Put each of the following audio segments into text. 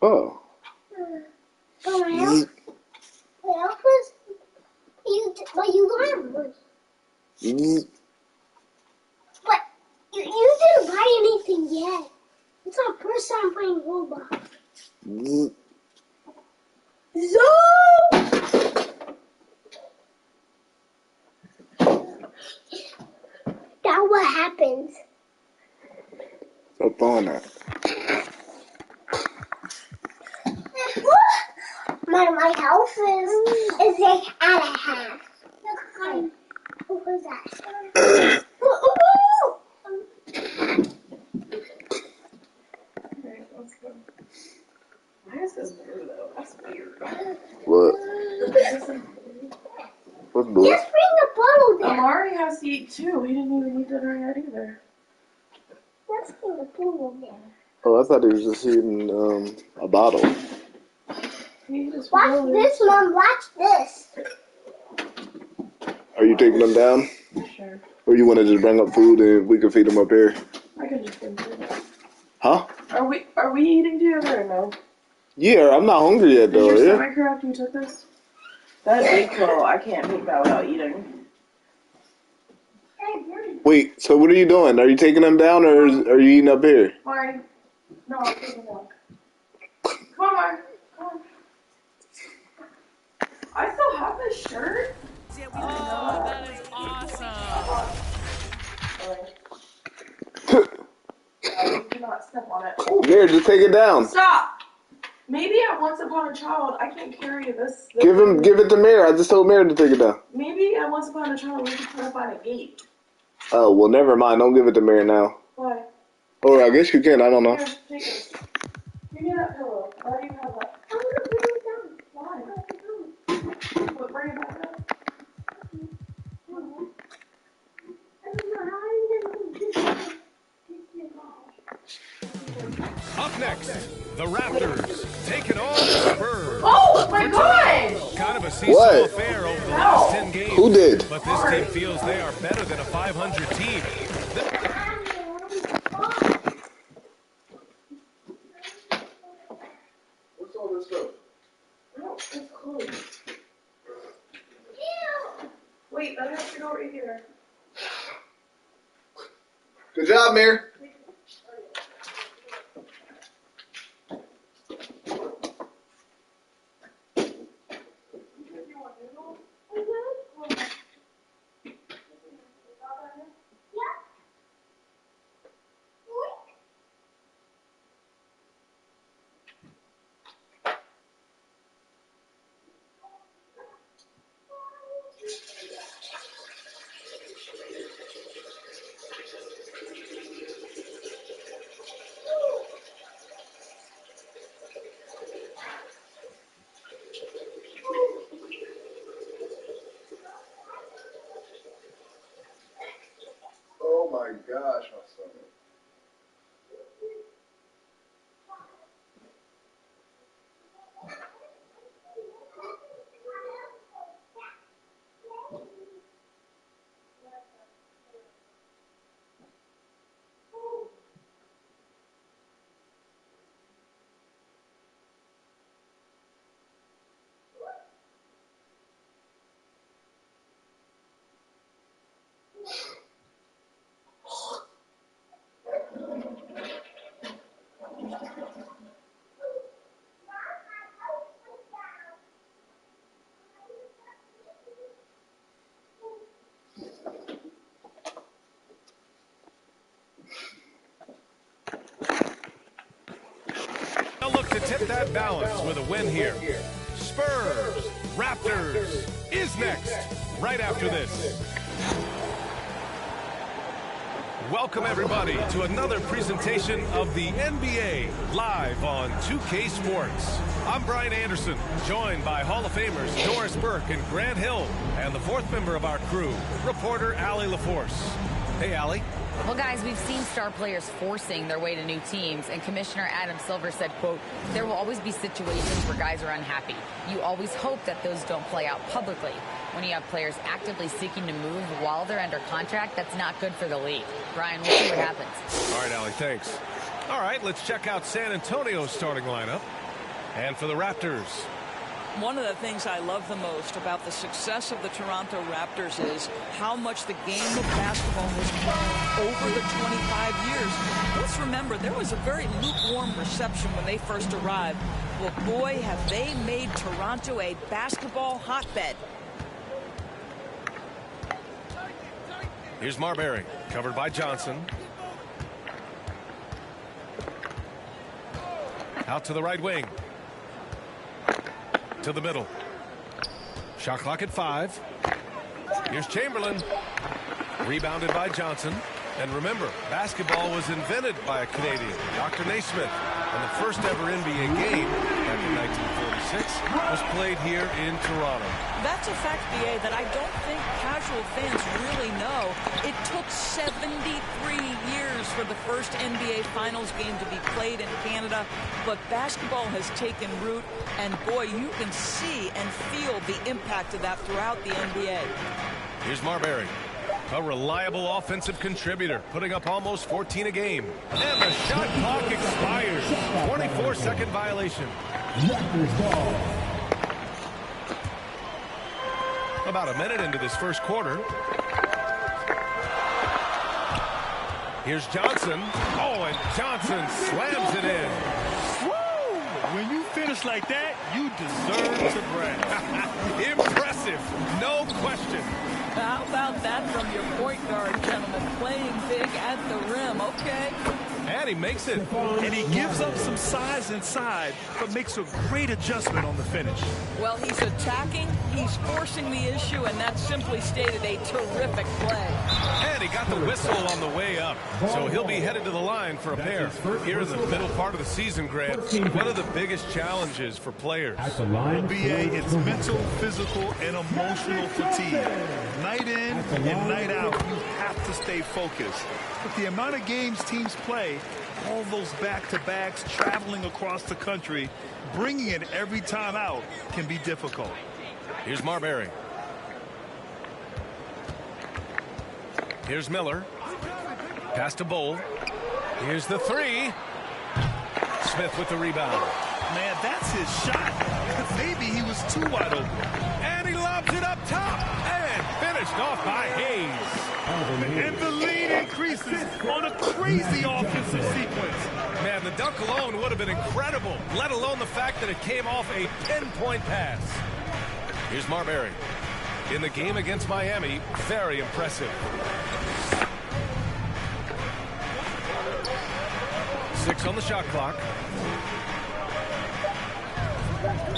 Oh. But my elf was, but you learned. But you didn't buy anything yet. It's our first time playing Roblox. That's what happens. Up on that. My health is like at a half. What was that? Alright, let's go. Why is this blue though? That's weird. What? What's blue? Just bring the bottle there. Amari has to eat too. He didn't even eat dinner yet either. Let's bring the bottle there. Oh, I thought he was just eating a bottle. Watch this, Mom. Watch this. Are you taking them down? Sure. Or you want to just bring up food and we can feed them up here? I can just bring food. Huh? Are we eating together or no? Yeah, I'm not hungry yet though. Did your Yeah. stomach hurt after you took this? That big claw, I can't take that without eating. Wait, so what are you doing? Are you taking them down or are you eating up here? Mari. No, I'll take it down. Come on, Mari. Come on. I still have this shirt. Oh, that is awesome. You cannot step on it. Oh, Here, just take it down. stop! Maybe at Once Upon a Child, I can't carry this. Give it to Mary. I just told Mary to take it down. Maybe at Once Upon a Child, we could put up on a gate. Oh, well, never mind. Don't give it to Mary now. Why? Or I guess you can. I don't know. Here, take this. Give me that pillow. Why do you have that? I'm going to bring it down. Why? But bring it back up. I don't know how I'm going to do this. Up next, the Raptors taking on the Spurs. Oh my gosh! Kind of a seesaw What? affair over the last 10 games. Who did? But this team feels they are better than a 500 team. What's all this stuff? No, it's closed. Wait, that has to go right here. Good job, Mary. Oh my gosh, my stomach. They'll look to tip that balance with a win here. Spurs, Raptors is next, right after this. Welcome everybody to another presentation of the NBA live on 2K Sports. I'm Brian Anderson, joined by Hall of Famers Doris Burke and Grant Hill, and the fourth member of our crew, reporter Allie LaForce. Hey, Allie. Well, guys, we've seen star players forcing their way to new teams, and Commissioner Adam Silver said, quote, there will always be situations where guys are unhappy. You always hope that those don't play out publicly. When you have players actively seeking to move while they're under contract, that's not good for the league. Brian, we'll see what happens. All right, Allie, thanks. All right, let's check out San Antonio's starting lineup. And for the Raptors, one of the things I love the most about the success of the Toronto Raptors is how much the game of basketball has grown over the 25 years. Let's remember, there was a very lukewarm reception when they first arrived. Well, boy, have they made Toronto a basketball hotbed. here's Marbury, covered by Johnson. Out to the right wing. To the middle. Shot clock at 5. Here's Chamberlain. Rebounded by Johnson. And remember, basketball was invented by a Canadian, Dr. Naismith. And the first ever NBA game back in 1946 was played here in Toronto. That's a fact, BA, that I don't think casual fans really know. It took 73 years for the first NBA Finals game to be played in Canada, but basketball has taken root, and boy, you can see and feel the impact of that throughout the NBA. Here's Marbury. A reliable offensive contributor, putting up almost 14 a game. And the shot clock expires. 24-second violation. About a minute into this first quarter. Here's Johnson. Oh, and Johnson slams it in. Woo! When you finish like that, you deserve to brag. Impressive, no question. How about that from your point guard, gentlemen? Playing big at the rim, okay? And he makes it. And he gives up some size inside, but makes a great adjustment on the finish. Well, he's attacking, he's forcing the issue, and that simply stated a terrific play. And he got the whistle on the way up. So he'll be headed to the line for a pair. Here in the middle part of the season, Grant, what are the biggest challenges for players? BA, it's mental, physical, and emotional fatigue. Night in and night out, you have to stay focused. But the amount of games teams play, all those back-to-backs, traveling across the country, bringing it every time out can be difficult. Here's Marbury. Here's Miller. Pass to Bowl. Here's the 3. Smith with the rebound. Man, that's his shot. Maybe he was too wide open. And he lobs it up top. And finished off by Hayes. And the lead increases on a crazy offensive sequence. Man, the dunk alone would have been incredible, let alone the fact that it came off a 10-point pass. Here's Marbury. In the game against Miami, very impressive. 6 on the shot clock.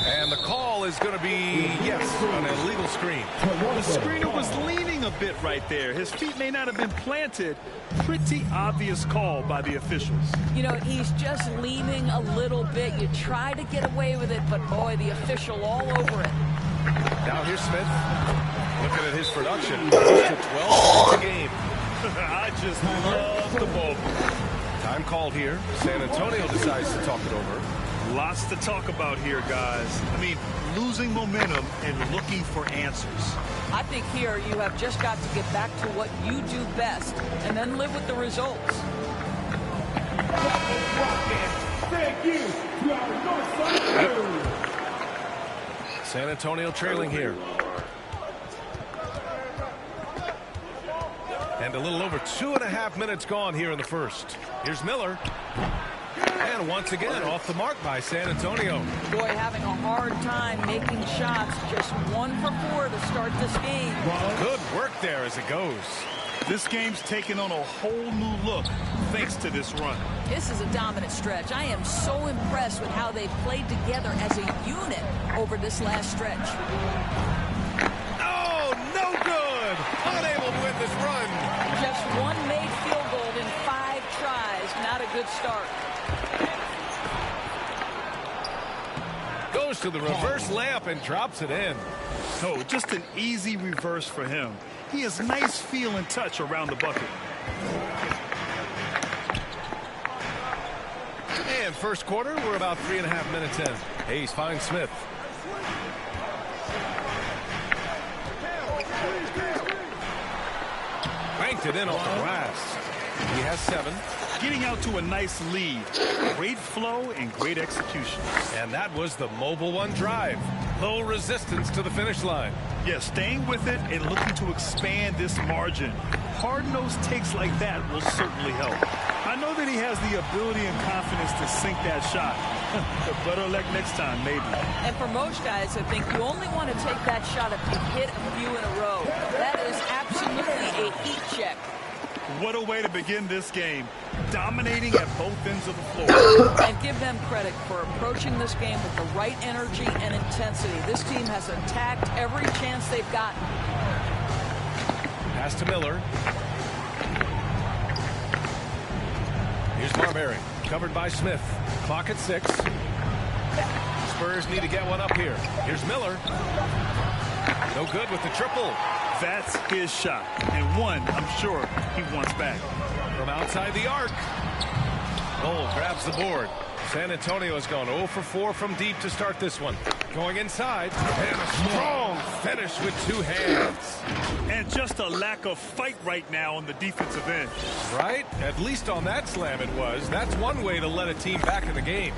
And the call is going to be, yes, an illegal screen. The screener was leaning a bit right there. His feet may not have been planted. Pretty obvious call by the officials. You know, he's just leaning a little bit. You try to get away with it, but boy, the official all over it. Now here's Smith. Looking at his production. Close to 12 points a game. I just love the ball. Time called here. San Antonio decides to talk it over. Lots to talk about here, guys. I mean, losing momentum and looking for answers. I think here you have just got to get back to what you do best and then live with the results. Thank you to our Northside crew. San Antonio trailing here. And a little over 2.5 minutes gone here in the first. Here's Miller. And once again, off the mark by San Antonio. Boy, having a hard time making shots. Just 1 for 4 to start this game. Good work there as it goes. This game's taken on a whole new look thanks to this run. This is a dominant stretch. I am so impressed with how they've played together as a unit over this last stretch. Oh, no good! Unable to win this run. Just 1 made field goal in 5 tries. Not a good start. Goes to the reverse layup and drops it in. Oh, just an easy reverse for him. He has nice feel and touch around the bucket. And first quarter, we're about 3.5 minutes in. Hayes finds Smith. Banked it in off the glass. He has 7. getting out to a nice lead. Great flow and great execution. And that was the Mobile One drive. Low resistance to the finish line. Yeah, staying with it and looking to expand this margin. Hard-nosed takes like that will certainly help. I know that he has the ability and confidence to sink that shot. Better luck next time, maybe. And for most guys, I think you only want to take that shot if you hit a few in a row. That is absolutely a heat check. What a way to begin this game. Dominating at both ends of the floor. And give them credit for approaching this game with the right energy and intensity. This team has attacked every chance they've gotten. Pass to Miller. Here's Marbury, covered by Smith. Clock at 6. Spurs need to get one up here. Here's Miller. No good with the triple. That's his shot, and one I'm sure he wants back. From outside the arc. Cole grabs the board. San Antonio has gone 0 for 4 from deep to start this one. Going inside, and a strong finish with 2 hands. And just a lack of fight right now on the defensive end. Right? At least on that slam it was. That's one way to let a team back in the game.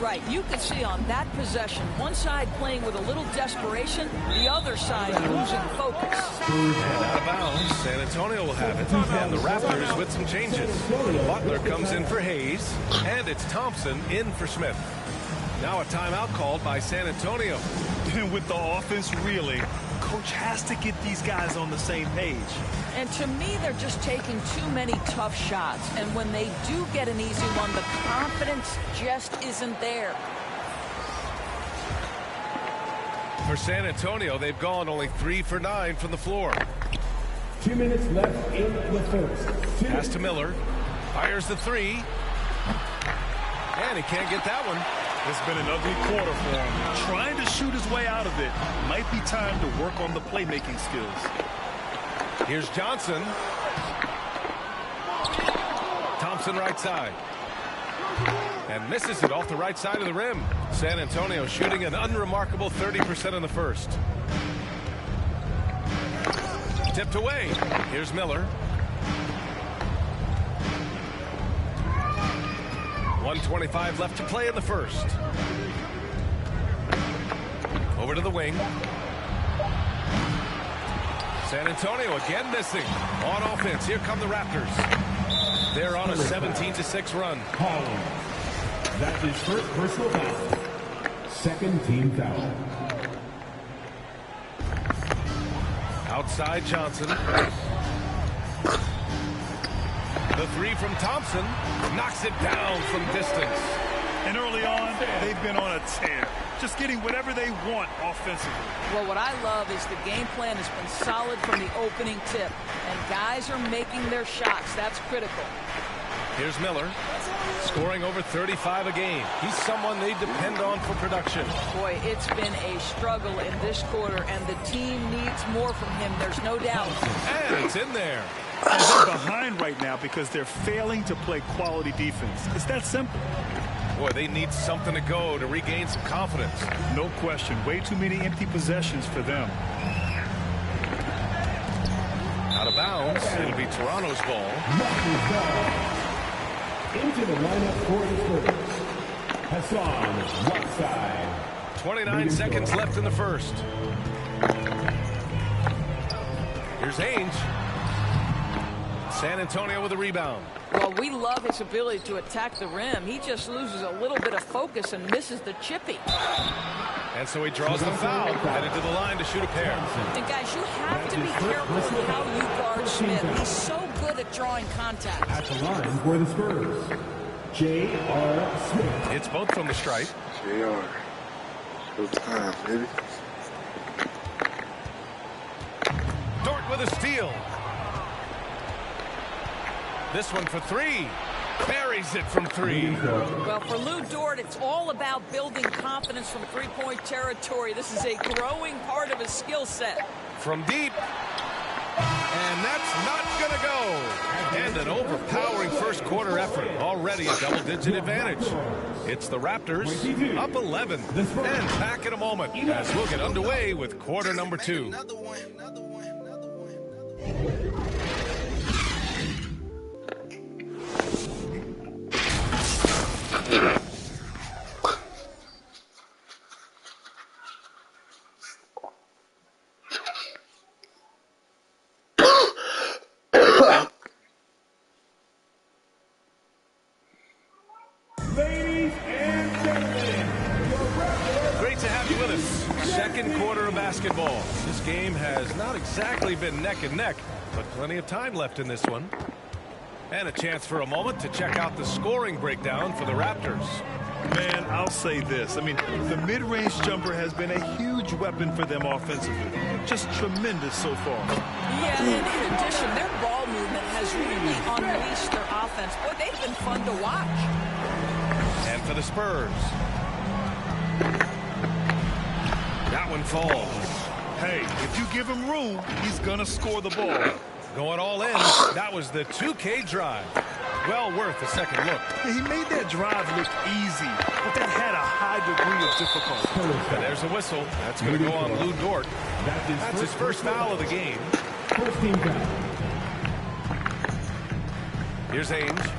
Right. You could see on that possession, one side playing with a little desperation, the other side losing focus. And out of bounds, San Antonio will have it. And the Raptors with some changes. Butler comes in for Hayes, and it's Thompson in for Smith. Now a timeout called by San Antonio. And with the offense reeling, coach has to get these guys on the same page. And to me, they're just taking too many tough shots. And when they do get an easy one, the confidence just isn't there. For San Antonio, they've gone only 3 for 9 from the floor. 2 minutes left in the first. Pass to Miller. Fires the 3. And he can't get that one. It's been an ugly quarter for him. Trying to shoot his way out of it. Might be time to work on the playmaking skills. Here's Johnson. Thompson right side. And misses it off the right side of the rim. San Antonio shooting an unremarkable 30% in the first. Tipped away. Here's Miller. 1:25 left to play in the first. Over to the wing. San Antonio again missing. On offense, here come the Raptors. They're on a 17-6 run. Holland. That's his first personal foul. Second team foul. Outside Johnson. The 3 from Thompson knocks it down from distance. And early on, they've been on a tear. Just getting whatever they want offensively. Well, what I love is the game plan has been solid from the opening tip. And guys are making their shots. That's critical. Here's Miller, scoring over 35 a game. He's someone they depend on for production. Boy, it's been a struggle in this quarter, and the team needs more from him. There's no doubt. And it's in there. And they're behind right now because they're failing to play quality defense. It's that simple. Boy, they need something to go to regain some confidence. No question. Way too many empty possessions for them. Out of bounds. It'll be Toronto's ball. Into the lineup for the Spurs. Hassan Whiteside. 29 seconds left in the first. Here's Ainge. San Antonio with a rebound. Well, we love his ability to attack the rim. He just loses a little bit of focus and misses the chippy. And so he draws the foul, headed to the line to shoot a pair. And guys, you have to be careful with how you guard Smith. He's so good at drawing contact. At the line for the Spurs, J.R. Smith. It's both from the stripe. JR. Good time, baby. Dort with a steal. This one for 3. Buries it from 3. Well, for Lou Dort, it's all about building confidence from three-point territory. This is a growing part of his skill set. From deep. And that's not going to go. And an overpowering first quarter effort. Already a double-digit advantage. It's the Raptors up 11. And back in a moment as we'll get underway with quarter number 2. Ladies and gentlemen, Great to have you with us. Second quarter of basketball. This game has not exactly been neck and neck, but plenty of time left in this one. And a chance for a moment to check out the scoring breakdown for the Raptors. Man, I'll say this. I mean, the mid-range jumper has been a huge weapon for them offensively. Just tremendous so far. Yeah, and in addition, their ball movement has really unleashed their offense. Boy, they've been fun to watch. And for the Spurs. That one falls. Hey, if you give him room, he's going to score the ball. Going all in. That was the 2K drive. Well worth a second look. Yeah, he made that drive look easy, but that had a high degree of difficulty. And there's a whistle. That's going to go on Lou Dort. That's his first foul of the game. first team foul. Here's Ainge.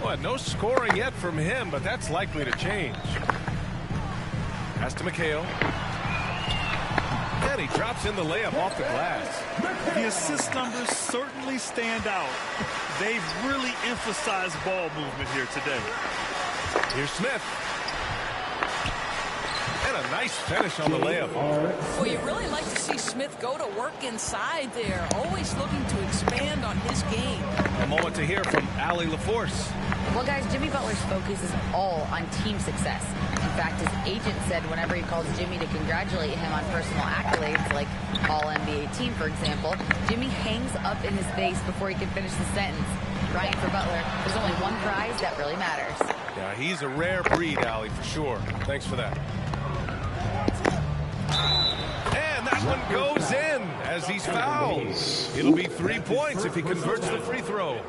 Well, no scoring yet from him, but that's likely to change. Pass to McHale. And he drops in the layup off the glass. The assist numbers certainly stand out. They've really emphasized ball movement here today. Here's Smith. And a nice finish on the layup. Well, you really like to see Smith go to work inside there, always looking to expand on his game. A moment to hear from Allie LaForce. Well, guys, Jimmy Butler's focus is all on team success. In fact, his agent said whenever he calls Jimmy to congratulate him on personal accolades, like All-NBA team, for example, Jimmy hangs up in his face before he can finish the sentence. Ryan, for Butler, there's only one prize that really matters. Yeah, he's a rare breed, Allie, for sure. Thanks for that. And that one goes in as he's fouled. It'll be 3 points if he converts the free throw.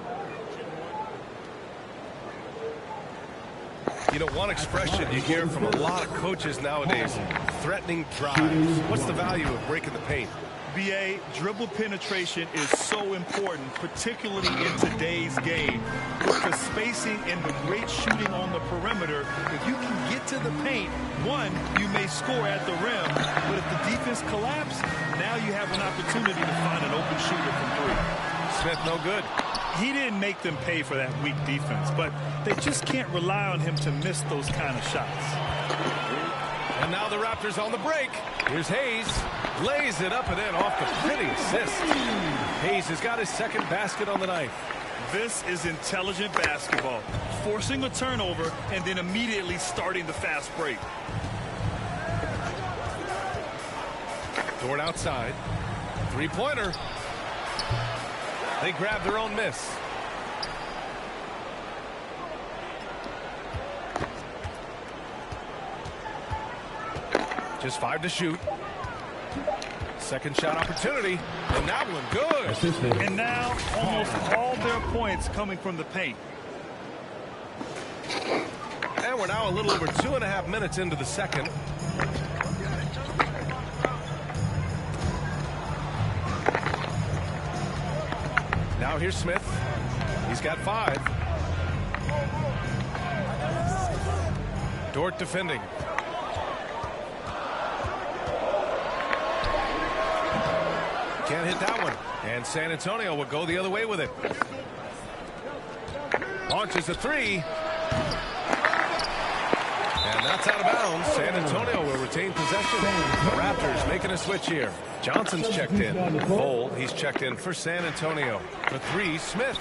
You know, one expression you hear from a lot of coaches nowadays, threatening drives. What's the value of breaking the paint? BA, dribble penetration is so important, particularly in today's game. With the spacing and the great shooting on the perimeter, if you can get to the paint, one, you may score at the rim, but if the defense collapses, now you have an opportunity to find an open shooter from three. Smith, no good. He didn't make them pay for that weak defense, but they just can't rely on him to miss those kind of shots. And now the Raptors on the break. Here's Hayes. Lays it up and in off the pretty assist. Hayes has got his second basket on the night. This is intelligent basketball. Forcing a turnover and then immediately starting the fast break. Dort outside. Three-pointer. They grab their own miss. Just 5 to shoot. Second shot opportunity. And that one good. And now almost all their points coming from the paint. And we're now a little over 2.5 minutes into the second. Now here's Smith. He's got 5. Dort defending. Can't hit that one. And San Antonio will go the other way with it. Launches a 3. And that's out of bounds. San Antonio will retain possession. The Raptors making a switch here. Johnson's checked in. Cole, he's checked in for San Antonio. For 3, Smith.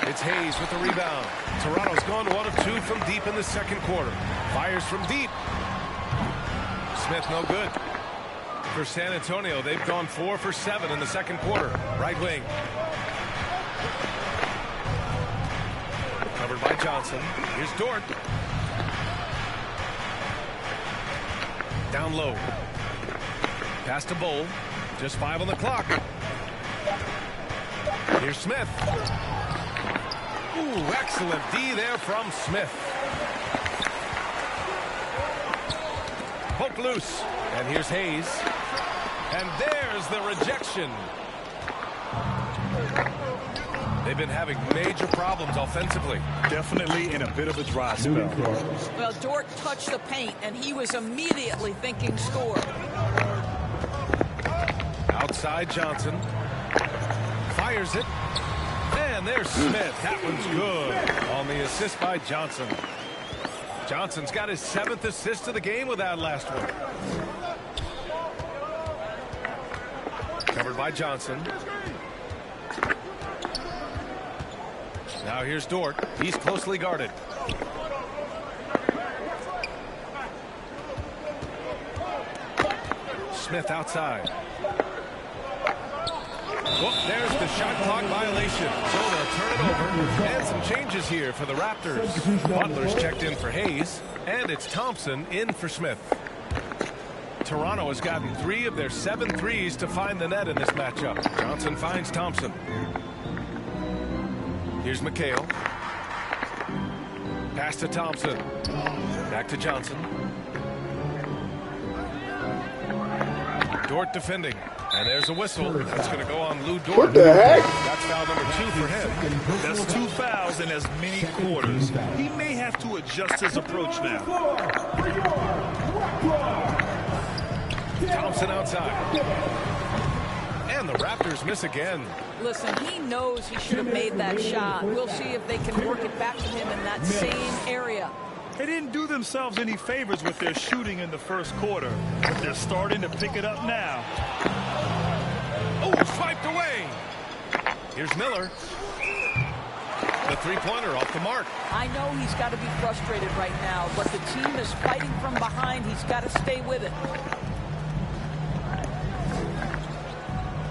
It's Hayes with the rebound. Toronto's gone 1 of 2 from deep in the second quarter. Fires from deep. Smith no good. For San Antonio, they've gone 4 for 7 in the second quarter. Right wing. Covered by Johnson. Here's Dort. Down low. Pass to Bowl. Just 5 on the clock. Here's Smith. Ooh, excellent D there from Smith. Poke loose. And here's Hayes. And there's the rejection. They've been having major problems offensively. Definitely in a bit of a dry spell. Well, Dort touched the paint, and he was immediately thinking score. Outside Johnson. Fires it. And there's Smith. That one's good on the assist by Johnson. Johnson's got his 7th assist of the game with that last one. Covered by Johnson. Now here's Dort. He's closely guarded. Smith outside. Oh, there's the shot clock violation. So they'll turn it over. And some changes here for the Raptors. Butler's checked in for Hayes. And it's Thompson in for Smith. Toronto has gotten 3 of their 7 threes to find the net in this matchup. Johnson finds Thompson. Here's McHale. Pass to Thompson. Back to Johnson. Dort defending. And there's a whistle. That's going to go on Lou Dort. What the heck? That's foul number 2 for him. That's 2 fouls in as many quarters. He may have to adjust his approach now. Thompson outside. And the Raptors miss again. Listen, he knows he should have made that shot. We'll see if they can work it back to him in that same area. They didn't do themselves any favors with their shooting in the first quarter, but they're starting to pick it up now. Oh, swiped away. Here's Miller. The three-pointer off the mark. I know he's got to be frustrated right now, but the team is fighting from behind. He's got to stay with it.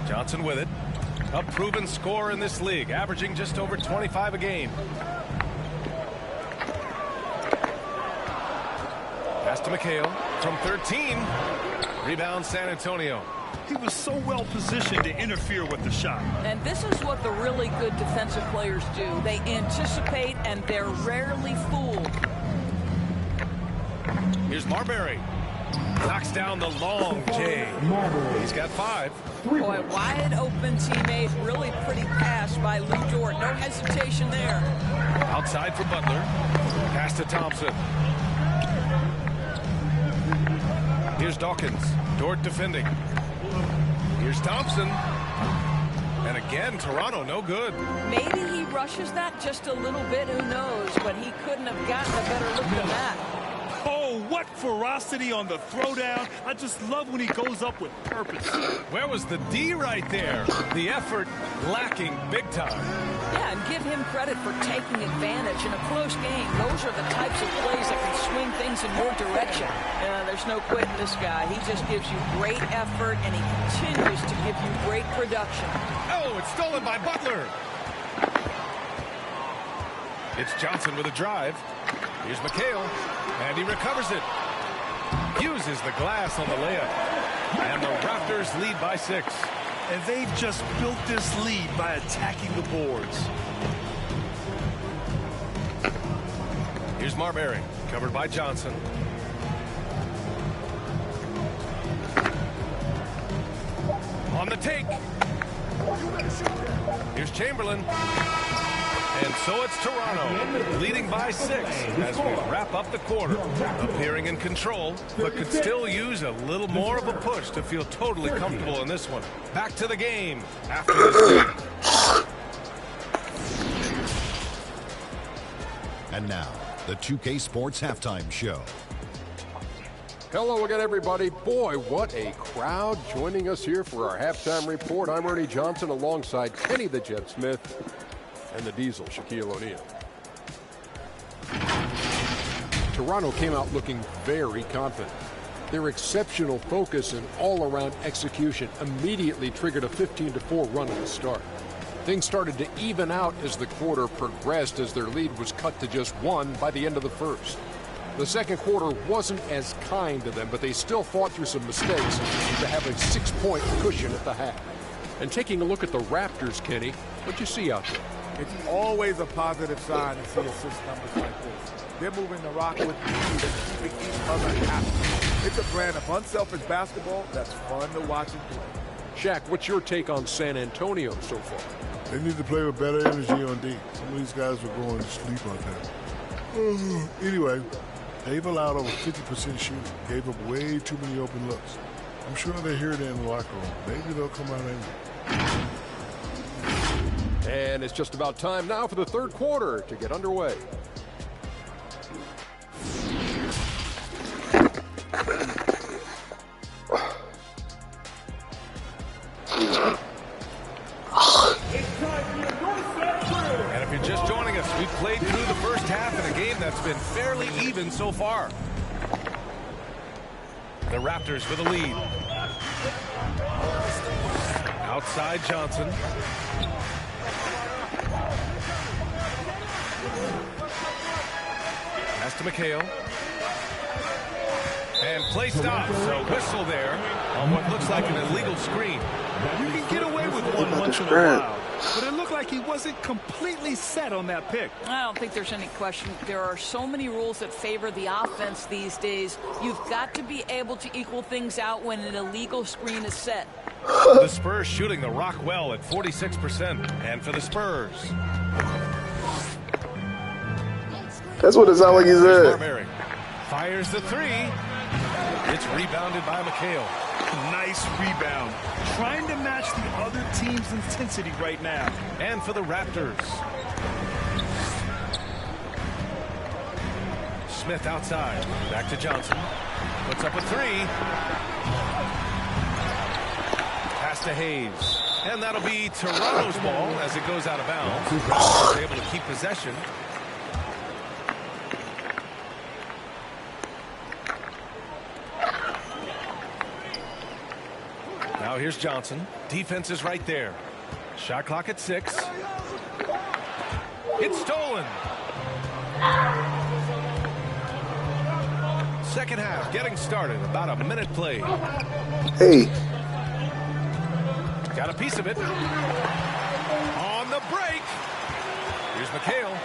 Johnson with it. A proven scorer in this league, averaging just over 25 a game. Pass to McHale from 13. Rebound San Antonio. He was so well positioned to interfere with the shot. And this is what the really good defensive players do. They anticipate, and they're rarely fooled. Here's Marbury. Knocks down the long J. He's got 5. Boy, wide open teammate. Really pretty pass by Lou Dort. No hesitation there. Outside for Butler. Pass to Thompson. Here's Dawkins. Dort defending. Here's Thompson. And again, Toronto no good. Maybe he rushes that just a little bit. Who knows? But he couldn't have gotten a better look than that. Oh, what ferocity on the throwdown. I just love when he goes up with purpose. Where was the D right there? The effort lacking big time. Yeah, and give him credit for taking advantage in a close game. Those are the types of plays that can swing things in your direction. There's no quitting this guy. He just gives you great effort, and he continues to give you great production. Oh, it's stolen by Butler. It's Johnson with a drive. Here's McHale, and he recovers it. Uses the glass on the layup. And the Raptors lead by 6. And they've just built this lead by attacking the boards. Here's Marbury, covered by Johnson. On the take. Here's Chamberlain. And so it's Toronto, leading by 6 as we wrap up the quarter. Appearing in control, but could still use a little more of a push to feel totally comfortable in this one. Back to the game after this. And now, the 2K Sports Halftime Show. Hello again, everybody. Boy, what a crowd joining us here for our halftime report. I'm Ernie Johnson alongside Kenny the Jet Smith and the Diesel, Shaquille O'Neal. Toronto came out looking very confident. Their exceptional focus and all-around execution immediately triggered a 15-4 run at the start. Things started to even out as the quarter progressed, as their lead was cut to just 1 by the end of the first. The second quarter wasn't as kind to them, but they still fought through some mistakes to have a 6-point cushion at the half. And taking a look at the Raptors, Kenny, what'd you see out there? It's always a positive sign to see assist numbers like this. They're moving the rock with ease and keeping each other happy. It's a brand of unselfish basketball that's fun to watch and play. Shaq, what's your take on San Antonio so far? They need to play with better energy on D. Some of these guys were going to sleep out there. Anyway, they've allowed over 50% shooting. Gave up way too many open looks. I'm sure they hear it in the locker room. Maybe they'll come out angry. And it's just about time now for the third quarter to get underway. And if you're just joining us, we've played through the first half in a game that's been fairly even so far. The Raptors with the lead. Outside Johnson. Pass to McHale. And play stops. So whistle there on what looks like an illegal screen. You can get away with one once in a while, but it looked like he wasn't completely set on that pick. I don't think there's any question. There are so many rules that favor the offense these days. You've got to be able to equal things out when an illegal screen is set. The Spurs shooting the rock well at 46%. And for the Spurs. That's what it sounded like he said. Marbury fires the three. It's rebounded by McHale. Nice rebound. Trying to match the other team's intensity right now. And for the Raptors. Smith outside. Back to Johnson. Puts up a three. Pass to Hayes. And that'll be Toronto's ball as it goes out of bounds. Raptors able to keep possession. Now here's Johnson. Defense is right there. Shot clock at 6. It's stolen. Second half getting started. About a minute played. Hey. Got a piece of it. On the break. Here's McHale.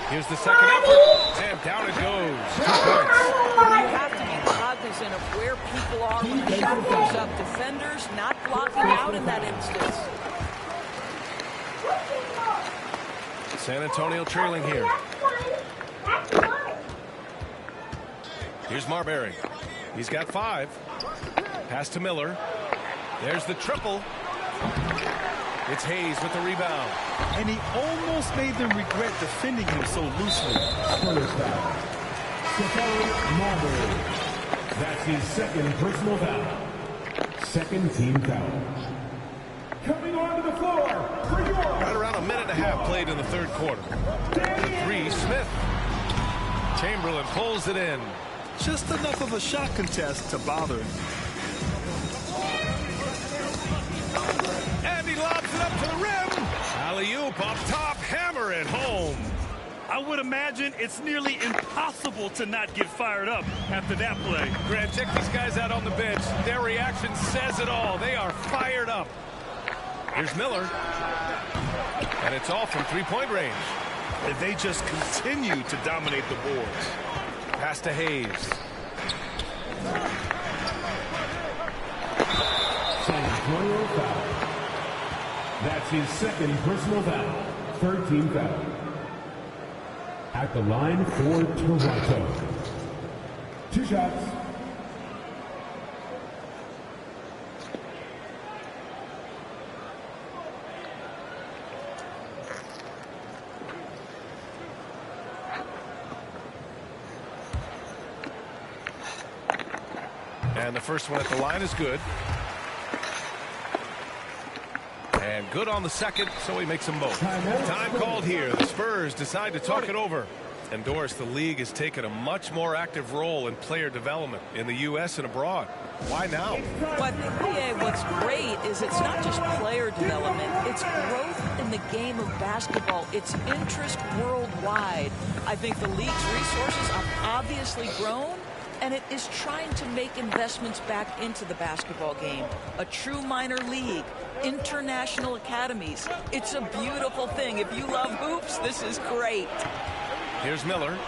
Here's the second effort. And down it goes. 2 points. You have to be cognizant of where people are when the shot goes up. Defenders not blocking out in that instance. San Antonio trailing here. Here's Marbury. He's got 5. Pass to Miller. There's the triple. It's Hayes with the rebound. And he almost made them regret defending him so loosely. First foul. Stephon Marbury. That's his second personal foul. Second team foul. Coming onto the floor for your... Right around a minute and a half played in the third quarter. The 3, Smith. Chamberlain pulls it in. Just enough of a shot contest to bother him. And he lobs it up to the rim. Alley-oop up top, hammer it home. I would imagine it's nearly impossible to not get fired up after that play. Grant, check these guys out on the bench. Their reaction says it all. They are fired up. Here's Miller. And it's all from 3-point range. And they just continue to dominate the boards. Pass to Hayes. San Antonio foul. That's his second personal foul. Third team foul. At the line for Toronto. 2 shots. And the first one at the line is good. And good on the second, so he makes them both. Time called here. The Spurs decide to talk it over. And Doris, the league has taken a much more active role in player development in the U.S. and abroad. Why now? Well, I think, what's great is it's not just player development, it's growth in the game of basketball. It's interest worldwide. I think the league's resources have obviously grown, and it is trying to make investments back into the basketball game. A true minor league, international academies. It's a beautiful thing. If you love hoops, this is great. Here's Miller.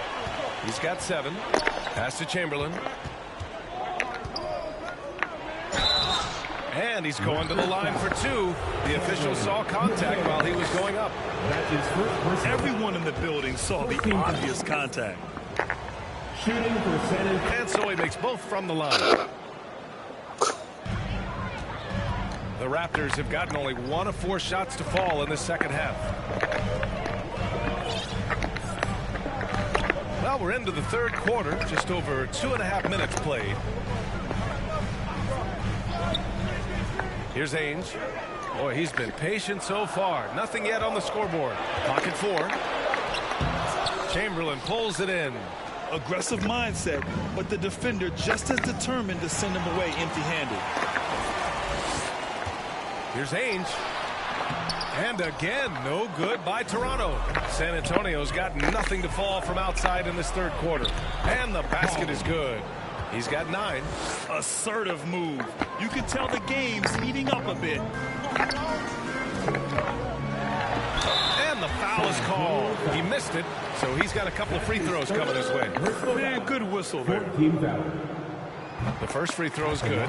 He's got 7. Pass to Chamberlain. And he's going to the line for two. The official saw contact while he was going up. Everyone in the building saw the obvious contact. Shooting for San Antonio. And so he makes both from the line. The Raptors have gotten only 1 of 4 shots to fall in the second half. Well, we're into the third quarter, just over 2.5 minutes played. Here's Ainge. Boy, he's been patient so far. Nothing yet on the scoreboard. Clock at 4. Chamberlain pulls it in. Aggressive mindset, but the defender just as determined to send him away empty-handed. Here's Ainge. And again, no good by Toronto. San Antonio's got nothing to fall from outside in this third quarter. And the basket is good. He's got 9. Assertive move. You can tell the game's heating up a bit. And the foul is called. He missed it, so he's got a couple of free throws coming his way. Man, good whistle there. The first free throw is good.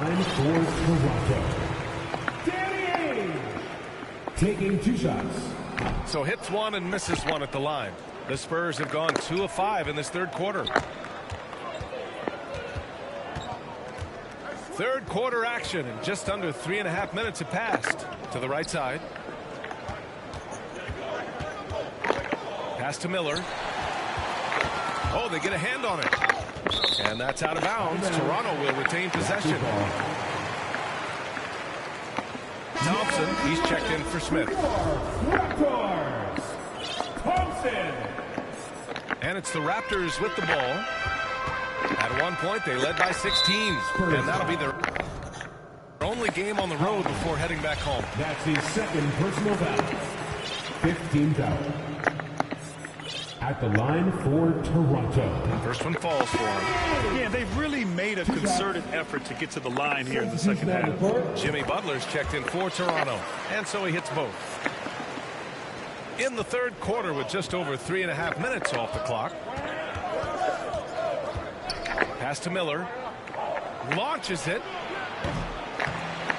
Taking 2 shots. So hits 1 and misses 1 at the line. The Spurs have gone 2 of 5 in this third quarter. Third quarter action, and just under 3.5 minutes have passed. To the right side. Pass to Miller. Oh, they get a hand on it. And that's out of bounds. Toronto will retain possession. Thompson, he's checked in for Smith. Thompson. And it's the Raptors with the ball. At one point, they led by 16. And that'll be their only game on the road before heading back home. That's his second personal foul. 15 foul. At the line for Toronto. First one falls for him. Yeah, they've really made a concerted effort to get to the line here in the second half. Jimmy Butler's checked in for Toronto. And so he hits both. In the third quarter with just over 3.5 minutes off the clock. Pass to Miller. Launches it.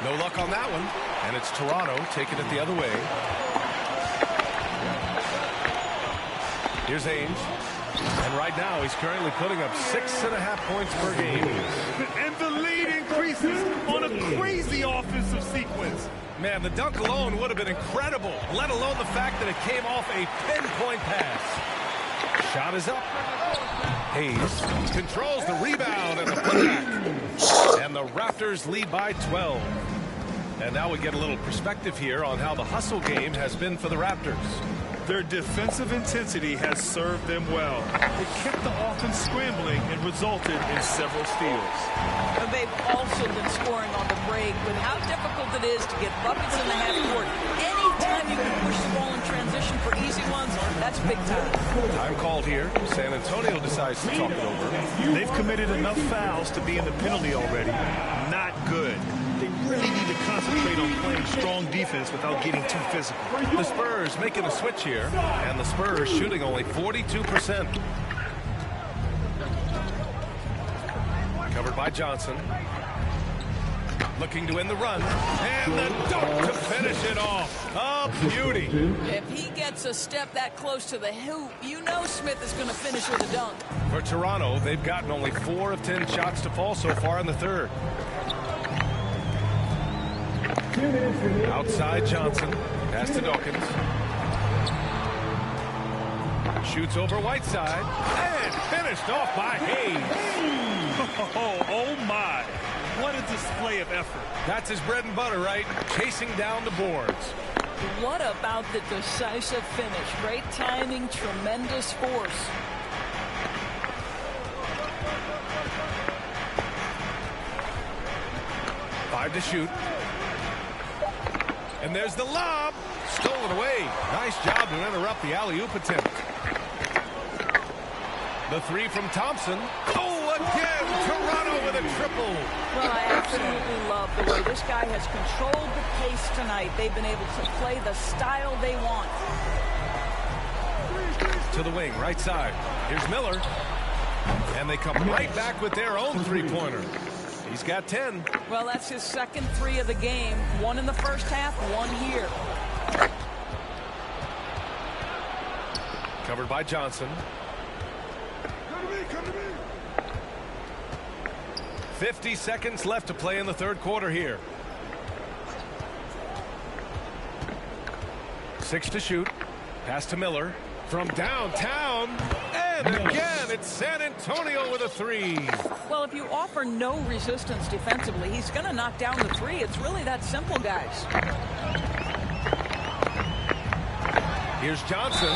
No luck on that one. And it's Toronto taking it the other way. Here's Ainge. And right now he's currently putting up 6.5 points per game. And the lead increases on a crazy offensive sequence. Man, the dunk alone would have been incredible, let alone the fact that it came off a pinpoint pass. Shot is up. Hayes controls the rebound and the putback. And the Raptors lead by 12. And now we get a little perspective here on how the hustle game has been for the Raptors. Their defensive intensity has served them well. It kept the offense scrambling and resulted in several steals. And they've also been scoring on the break with how difficult it is to get buckets in the half court. Anytime you can push the ball in transition for easy ones, that's big time. Time called here. San Antonio decides to talk it over. They've committed enough fouls to be in the penalty already. Not good. They really need to concentrate on playing strong defense without getting too physical. The Spurs making a switch here, and the Spurs shooting only 42%. Covered by Johnson. Looking to win the run. And the dunk to finish it off. A beauty. If he gets a step that close to the hoop, you know Smith is going to finish with a dunk. For Toronto, they've gotten only 4 of 10 shots to fall so far in the third. Outside Johnson. Pass to Dawkins. Shoots over Whiteside. And finished off by Hayes. Oh my. What a display of effort. That's his bread and butter, right? Chasing down the boards. What about the decisive finish? Great timing, tremendous force. Five to shoot. And there's the lob. Stolen away. Nice job to interrupt the alley-oop attempt. The three from Thompson. Oh, again! Toronto with a triple. Well, I absolutely love the way this guy has controlled the pace tonight. They've been able to play the style they want. To the wing, right side. Here's Miller. And they come right back with their own three-pointer. He's got 10. Well, that's his second 3 of the game. 1 in the first half, 1 here. Covered by Johnson. 50 seconds left to play in the third quarter here. 6 to shoot. Pass to Miller from downtown. And again, it's San Antonio with a 3. Well, if you offer no resistance defensively, he's going to knock down the 3. It's really that simple, guys. Here's Johnson.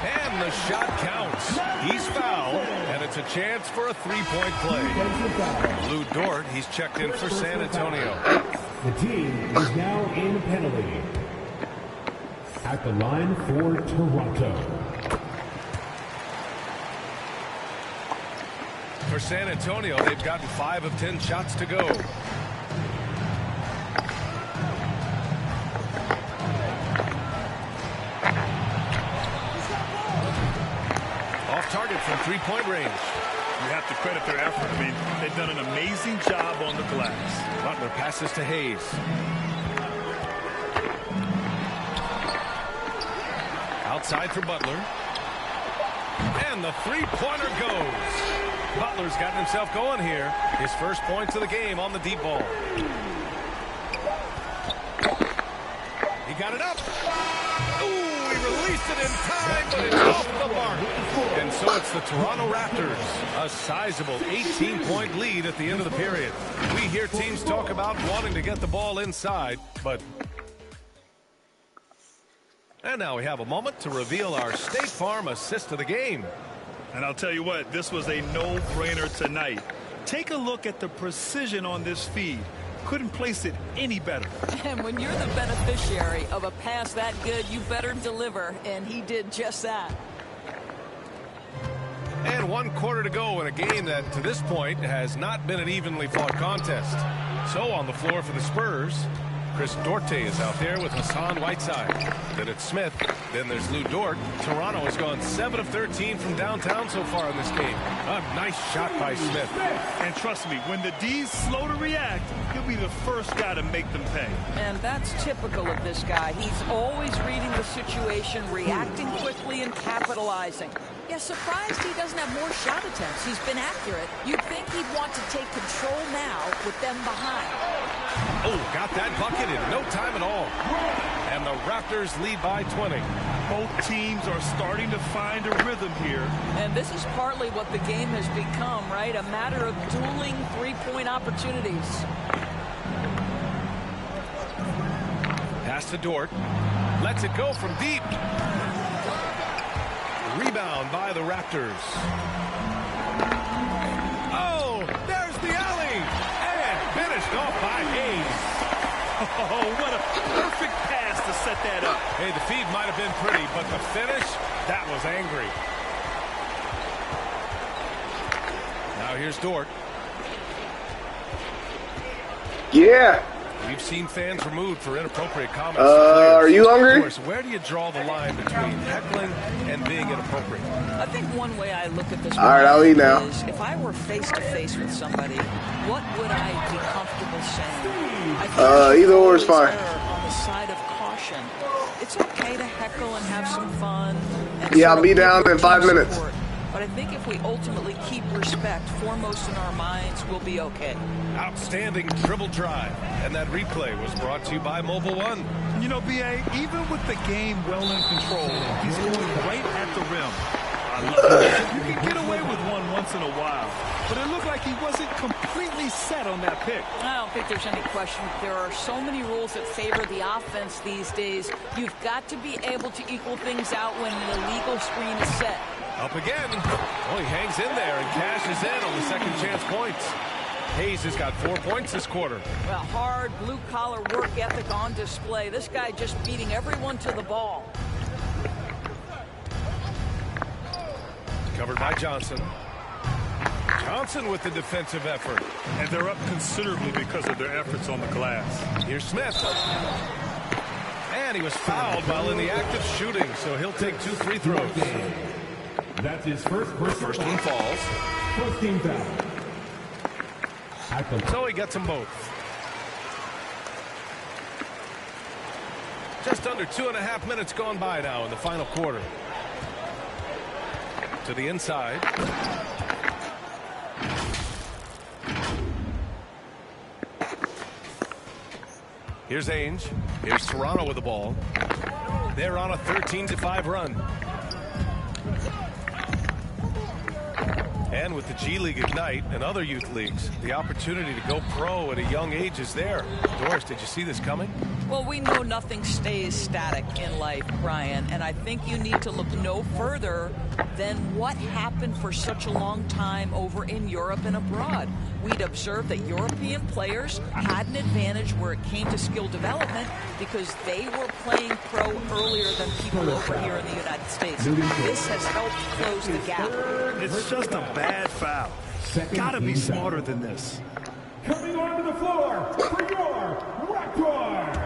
And the shot counts. He's fouled, and it's a chance for a 3-point play. Lou Dort, he's checked in for San Antonio. The team is now in penalty. At the line for Toronto. For San Antonio, they've gotten 5 of 10 shots to go. Off target from 3-point range. You have to credit their effort. I mean, they've done an amazing job on the glass. Butler passes to Hayes. Outside for Butler. And the 3-pointer goes. Butler's gotten himself going here. His first points of the game on the deep ball. He got it up. Ooh, he released it in time, but it's off the mark. And so it's the Toronto Raptors. A sizable 18-point lead at the end of the period. We hear teams talk about wanting to get the ball inside, but... And now we have a moment to reveal our State Farm assist of the game. And I'll tell you what, this was a no-brainer tonight. Take a look at the precision on this feed. Couldn't place it any better. And when you're the beneficiary of a pass that good, you better deliver, and he did just that. And 1 quarter to go in a game that, to this point, has not been an evenly fought contest. So on the floor for the Spurs, Chris Duarte is out there with Hassan Whiteside. Then it's Smith. Then there's Lou Dort. Toronto has gone 7 of 13 from downtown so far in this game. A nice shot by Smith. And trust me, when the D's slow to react, he'll be the first guy to make them pay. And that's typical of this guy. He's always reading the situation, reacting quickly, and capitalizing. Yeah, surprised he doesn't have more shot attempts. He's been accurate. You'd think he'd want to take control now with them behind. Oh, got that bucket in no time at all. And the Raptors lead by 20. Both teams are starting to find a rhythm here. And this is partly what the game has become, right? A matter of dueling 3-point opportunities. Pass to Dort. Lets it go from deep. Rebound by the Raptors. Oh, there's the alley. And finished off by Hayes. Oh, what a perfect pass to set that up. Hey, the feed might have been pretty, but the finish, that was angry. Now here's Dort. Yeah. We've seen fans removed for inappropriate comments. Are you hungry? Of course, where do you draw the line between heckling and being inappropriate? I think one way I look at this all right, I'll eat now. Is if I were face-to-face with somebody, what would I be comfortable saying? I think either or is fine. On the side of caution. It's okay to heckle and have some fun. And Yeah, I'll be down in 5 minutes. But I think if we ultimately keep respect foremost in our minds, we'll be okay. Outstanding dribble drive. And that replay was brought to you by Mobile One. You know, B.A., even with the game well in control, he's going right at the rim. I love it. You can get away with one once in a while, but it looked like he wasn't completely set on that pick. I don't think there's any question. There are so many rules that favor the offense these days. You've got to be able to equal things out when an illegal screen is set. Up again. Oh, he hangs in there and cashes in on the second chance points. Hayes has got 4 points this quarter. Well, hard blue-collar work ethic on display. This guy just beating everyone to the ball. Covered by Johnson. Johnson with the defensive effort. And they're up considerably because of their efforts on the glass. Here's Smith. And he was fouled while in the act of shooting, so he'll take 2 free throws. That's his first one falls. First team foul. So he gets them both. Just under 2.5 minutes gone by now in the final quarter. To the inside. Here's Ainge. Here's Toronto with the ball. They're on a 13-5 run. And with the G League Ignite and other youth leagues, the opportunity to go pro at a young age is there. Doris, did you see this coming? Well, we know nothing stays static in life, Brian, and I think you need to look no further than what happened for such a long time over in Europe and abroad. We'd observed that European players had an advantage where it came to skill development because they were playing pro earlier than people over here in the United States. This has helped close the gap. It's just a bad foul. Gotta be smarter than this. Coming onto the floor for your Raptors.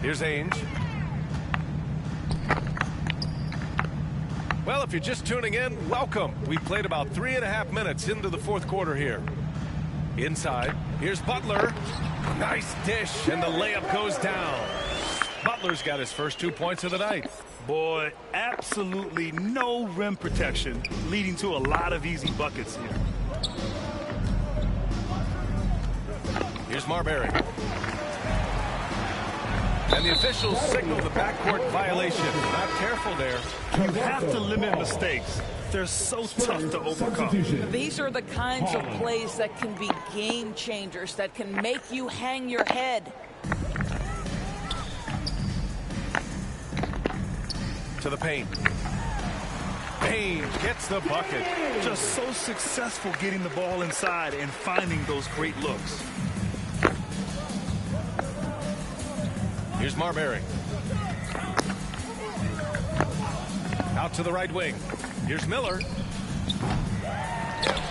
Here's Ainge. Well, if you're just tuning in, welcome. We've played about 3.5 minutes into the fourth quarter here. Inside, here's Butler. Nice dish, and the layup goes down. Butler's got his first 2 points of the night. Boy, absolutely no rim protection, leading to a lot of easy buckets here. Here's Marbury. And the officials signal the backcourt violation. Not careful there. You have to limit mistakes. They're so tough to overcome. These are the kinds of plays that can be game changers, that can make you hang your head. To the paint. Ainge gets the bucket. Just so successful getting the ball inside and finding those great looks. Here's Marbury. Out to the right wing. Here's Miller.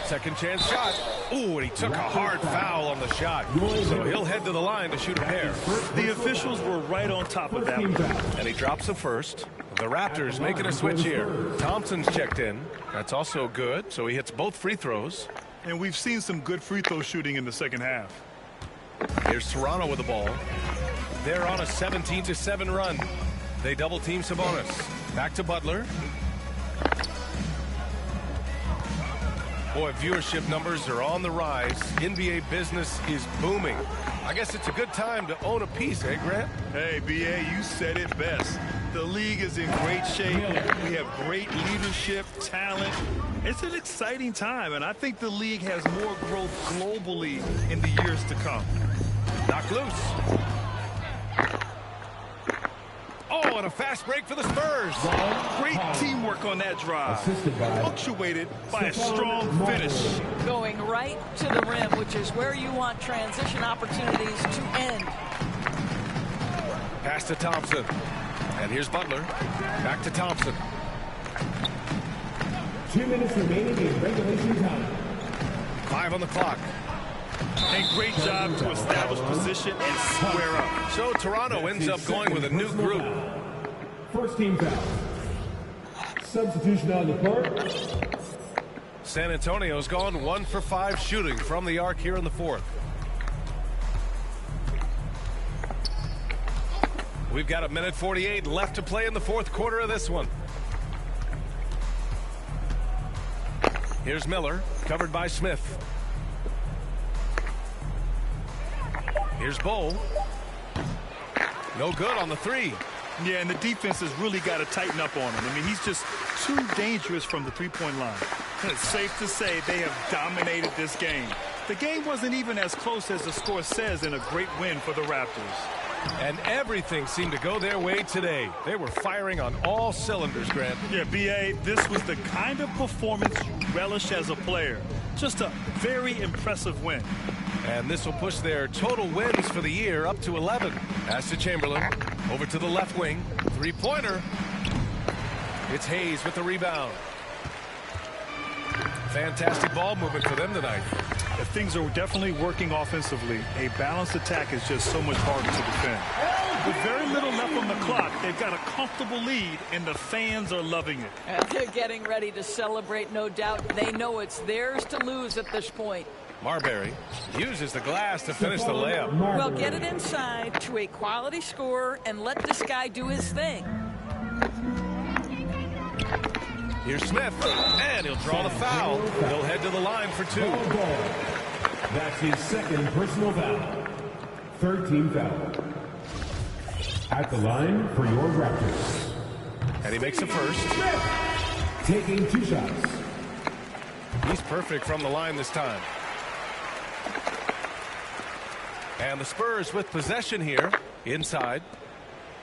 Second chance shot. Ooh, and he took a hard foul on the shot. So he'll head to the line to shoot a pair. The officials were right on top of that one. And he drops the first. The Raptors making a switch here. Thompson's checked in. That's also good. So he hits both free throws. And we've seen some good free throw shooting in the second half. Here's Toronto with the ball. They're on a 17-7 run. They double team Sabonis. Back to Butler. Boy, viewership numbers are on the rise. NBA business is booming. I guess it's a good time to own a piece, eh, Grant? Hey, B.A., you said it best. The league is in great shape. We have great leadership, talent. It's an exciting time, and I think the league has more growth globally in the years to come. Knocked loose. Oh, and a fast break for the Spurs. Great teamwork on that drive. Punctuated by a strong finish. Going right to the rim, which is where you want transition opportunities to end. Pass to Thompson. And here's Butler. Back to Thompson. 2 minutes remaining in regulation time. 5 on the clock. And great job to establish position and square up. So Toronto ends up going with a new group. First team foul. Substitution on the court. San Antonio's gone 1 for 5 shooting from the arc here in the fourth. We've got 1:48 left to play in the fourth quarter of this one. Here's Miller, covered by Smith. Here's Bowl. No good on the three. Yeah, and the defense has really got to tighten up on him. I mean, he's just too dangerous from the three-point line. And it's safe to say they have dominated this game. The game wasn't even as close as the score says in a great win for the Raptors. And everything seemed to go their way today. They were firing on all cylinders, Grant. Yeah, B.A., this was the kind of performance you relish as a player. Just a very impressive win. And this will push their total wins for the year up to 11. Pass to Chamberlain. Over to the left wing. Three-pointer. It's Hayes with the rebound. Fantastic ball movement for them tonight. Things are definitely working offensively. A balanced attack is just so much harder to defend. With very little left on the clock, they've got a comfortable lead, and the fans are loving it. And they're getting ready to celebrate, no doubt. They know it's theirs to lose at this point. Marbury uses the glass to finish the layup. Well, get it inside to a quality scorer and let this guy do his thing. Here's Smith, and he'll draw the foul. He'll head to the line for 2. That's his second personal foul. Third team foul. At the line for your Raptors. And he makes a first. Taking 2 shots. He's perfect from the line this time. And the Spurs with possession here. Inside.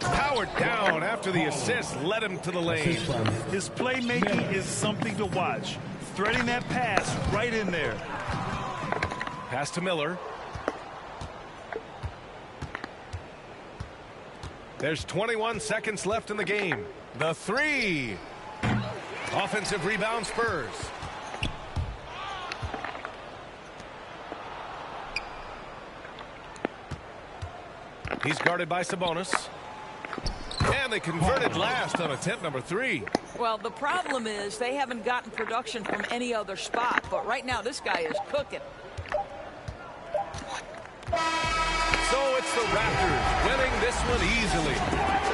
Powered down after the assist led him to the lane. His playmaking is something to watch. Threading that pass right in there. Pass to Miller. There's 21 seconds left in the game. The 3. Offensive rebound Spurs. He's guarded by Sabonis. And they converted last on attempt number 3. Well, the problem is they haven't gotten production from any other spot. But right now, this guy is cooking. So it's the Raptors winning this one easily,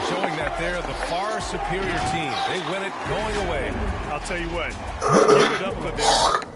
showing that they're the far superior team. They win it going away. I'll tell you what, give it up for them.